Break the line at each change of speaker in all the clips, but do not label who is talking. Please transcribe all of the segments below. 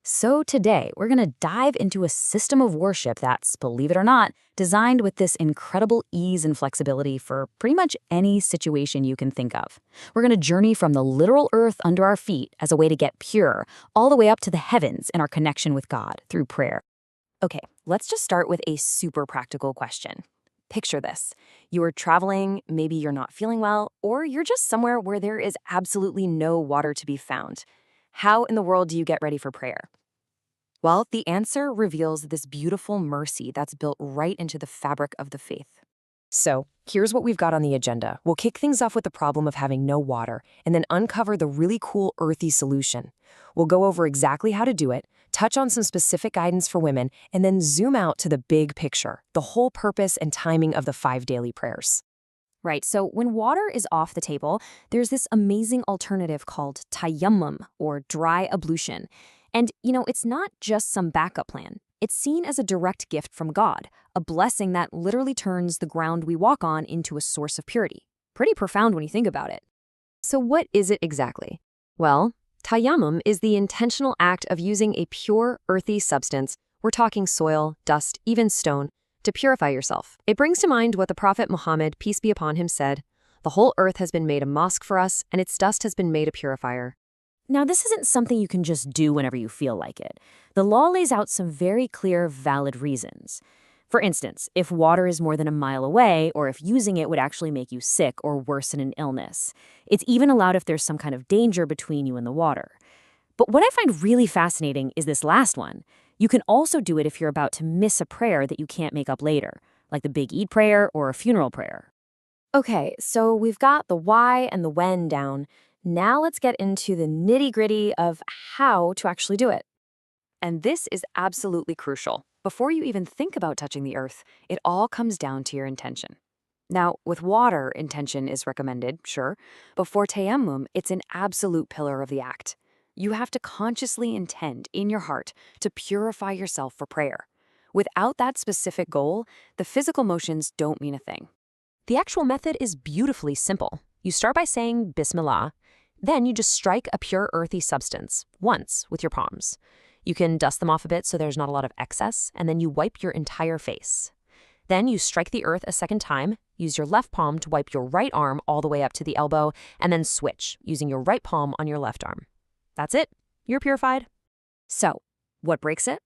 So today, we're going to dive into a system of worship that's, believe it or not, designed with this incredible ease and flexibility for pretty much any situation you can think of. We're going to journey from the literal earth under our feet as a way to get pure, all the way up to the heavens in our connection with God through prayer. Okay, let's just start with a super practical question. Picture this. You are traveling, maybe you're not feeling well, or you're just somewhere where there is absolutely no water to be found. How in the world do you get ready for prayer? Well, the answer reveals this beautiful mercy that's built right into the fabric of the faith. So, here's what we've got on the agenda. We'll kick things off with the problem of having no water, and then uncover the really cool earthy solution. We'll go over exactly how to do it, touch on some specific guidance for women, and then zoom out to the big picture, the whole purpose and timing of the 5 daily prayers. Right, so when water is off the table, there's this amazing alternative called tayammum, or dry ablution. And, it's not just some backup plan. It's seen as a direct gift from God, a blessing that literally turns the ground we walk on into a source of purity. Pretty profound when you think about it. So what is it exactly? Well, tayammum is the intentional act of using a pure, earthy substance, we're talking soil, dust, even stone, to purify yourself. It brings to mind what the Prophet Muhammad, peace be upon him, said, "The whole earth has been made a mosque for us, and its dust has been made a purifier." Now, this isn't something you can just do whenever you feel like it. The law lays out some very clear, valid reasons. For instance, if water is more than a mile away, or if using it would actually make you sick or worsen an illness. It's even allowed if there's some kind of danger between you and the water. But what I find really fascinating is this last one. You can also do it if you're about to miss a prayer that you can't make up later, like the Big Eid prayer or a funeral prayer. Okay, so we've got the why and the when down. Now let's get into the nitty-gritty of how to actually do it. And this is absolutely crucial. Before you even think about touching the earth, it all comes down to your intention. Now, with water, intention is recommended, sure, but for tayammum, it's an absolute pillar of the act. You have to consciously intend in your heart to purify yourself for prayer. Without that specific goal, the physical motions don't mean a thing. The actual method is beautifully simple. You start by saying Bismillah, then you just strike a pure earthy substance once with your palms. You can dust them off a bit so there's not a lot of excess, and then you wipe your entire face. Then you strike the earth a second time, use your left palm to wipe your right arm all the way up to the elbow, and then switch, using your right palm on your left arm. That's it. You're purified. So, what breaks it?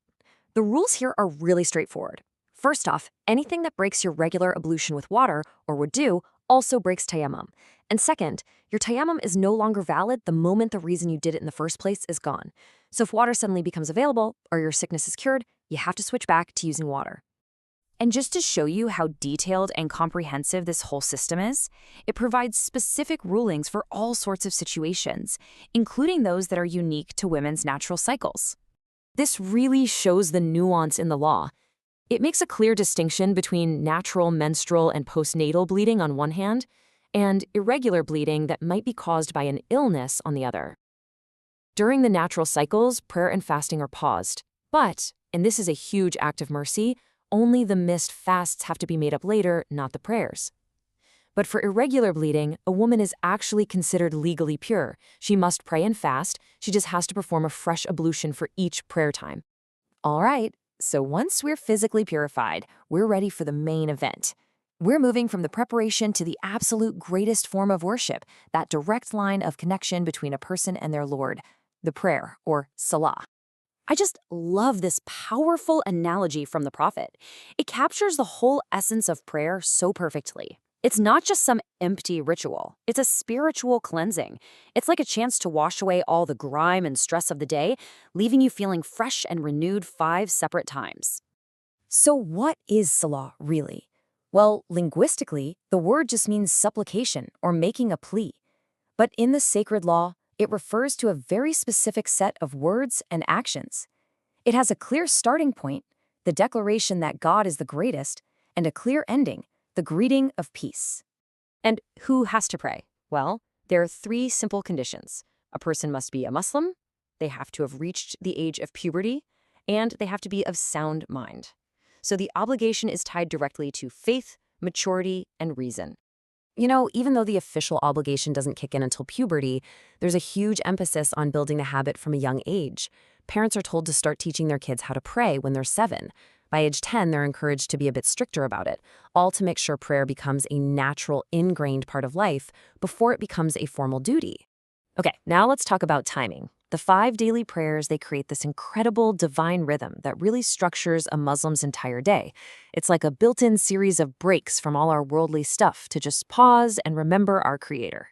The rules here are really straightforward. First off, anything that breaks your regular ablution with water, or wudu, also breaks tayammum. And second, your tayammum is no longer valid the moment the reason you did it in the first place is gone. So if water suddenly becomes available, or your sickness is cured, you have to switch back to using water. And just to show you how detailed and comprehensive this whole system is, it provides specific rulings for all sorts of situations, including those that are unique to women's natural cycles. This really shows the nuance in the law. It makes a clear distinction between natural menstrual and postnatal bleeding on one hand, and irregular bleeding that might be caused by an illness on the other. During the natural cycles, prayer and fasting are paused. But, and this is a huge act of mercy, only the missed fasts have to be made up later, not the prayers. But for irregular bleeding, a woman is actually considered legally pure. She must pray and fast. She just has to perform a fresh ablution for each prayer time. All right, so once we're physically purified, we're ready for the main event. We're moving from the preparation to the absolute greatest form of worship, that direct line of connection between a person and their Lord, the prayer, or Salah. I just love this powerful analogy from the Prophet. It captures the whole essence of prayer so perfectly. It's not just some empty ritual. It's a spiritual cleansing. It's like a chance to wash away all the grime and stress of the day, leaving you feeling fresh and renewed 5 separate times. So what is Salah really? Well, linguistically, the word just means supplication or making a plea. But in the sacred law, it refers to a very specific set of words and actions. It has a clear starting point, the declaration that God is the greatest, and a clear ending, the greeting of peace. And who has to pray? Well, there are 3 simple conditions. A person must be a Muslim, they have to have reached the age of puberty, and they have to be of sound mind. So the obligation is tied directly to faith, maturity, and reason. Even though the official obligation doesn't kick in until puberty, there's a huge emphasis on building the habit from a young age.
Parents are told to start teaching their kids how to pray when they're 7. By age 10, they're encouraged to be a bit stricter about it, all to make sure prayer becomes a natural, ingrained part of life before it becomes a formal duty. Okay, now let's talk about timing. The 5 daily prayers, they create this incredible divine rhythm that really structures a Muslim's entire day. It's like a built-in series of breaks from all our worldly stuff to just pause and remember our Creator.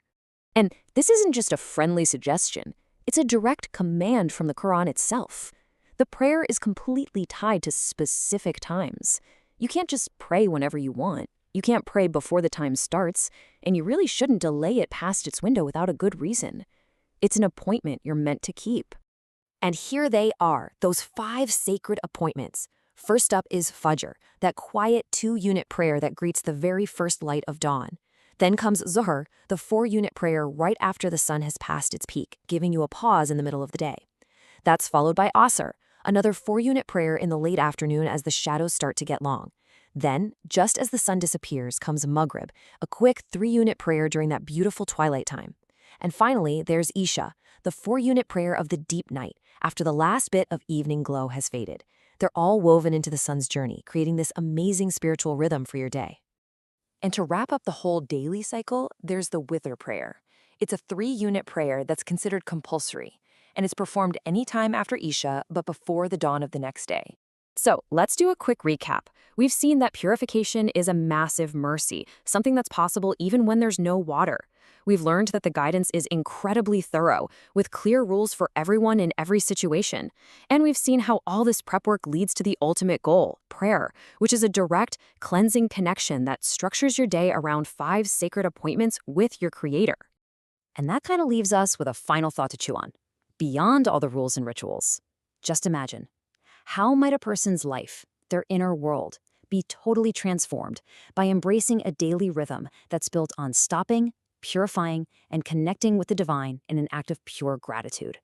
And this isn't just a friendly suggestion. It's a direct command from the Quran itself. The prayer is completely tied to specific times. You can't just pray whenever you want. You can't pray before the time starts, and you really shouldn't delay it past its window without a good reason. It's an appointment you're meant to keep.
And here they are, those 5 sacred appointments. First up is Fajr, that quiet 2-unit prayer that greets the very first light of dawn. Then comes Zuhr, the 4-unit prayer right after the sun has passed its peak, giving you a pause in the middle of the day. That's followed by Asr, another 4-unit prayer in the late afternoon as the shadows start to get long. Then, just as the sun disappears, comes Maghrib, a quick 3-unit prayer during that beautiful twilight time. And finally, there's Isha, the 4-unit prayer of the deep night, after the last bit of evening glow has faded. They're all woven into the sun's journey, creating this amazing spiritual rhythm for your day. And to wrap up the whole daily cycle, there's the Witr prayer. It's a 3-unit prayer that's considered compulsory, and it's performed anytime after Isha, but before the dawn of the next day.
So let's do a quick recap. We've seen that purification is a massive mercy, something that's possible even when there's no water. We've learned that the guidance is incredibly thorough, with clear rules for everyone in every situation. And we've seen how all this prep work leads to the ultimate goal, prayer, which is a direct, cleansing connection that structures your day around 5 sacred appointments with your Creator. And that kind of leaves us with a final thought to chew on. Beyond all the rules and rituals, just imagine, how might a person's life, their inner world, be totally transformed by embracing a daily rhythm that's built on stopping, purifying, and connecting with the divine in an act of pure gratitude?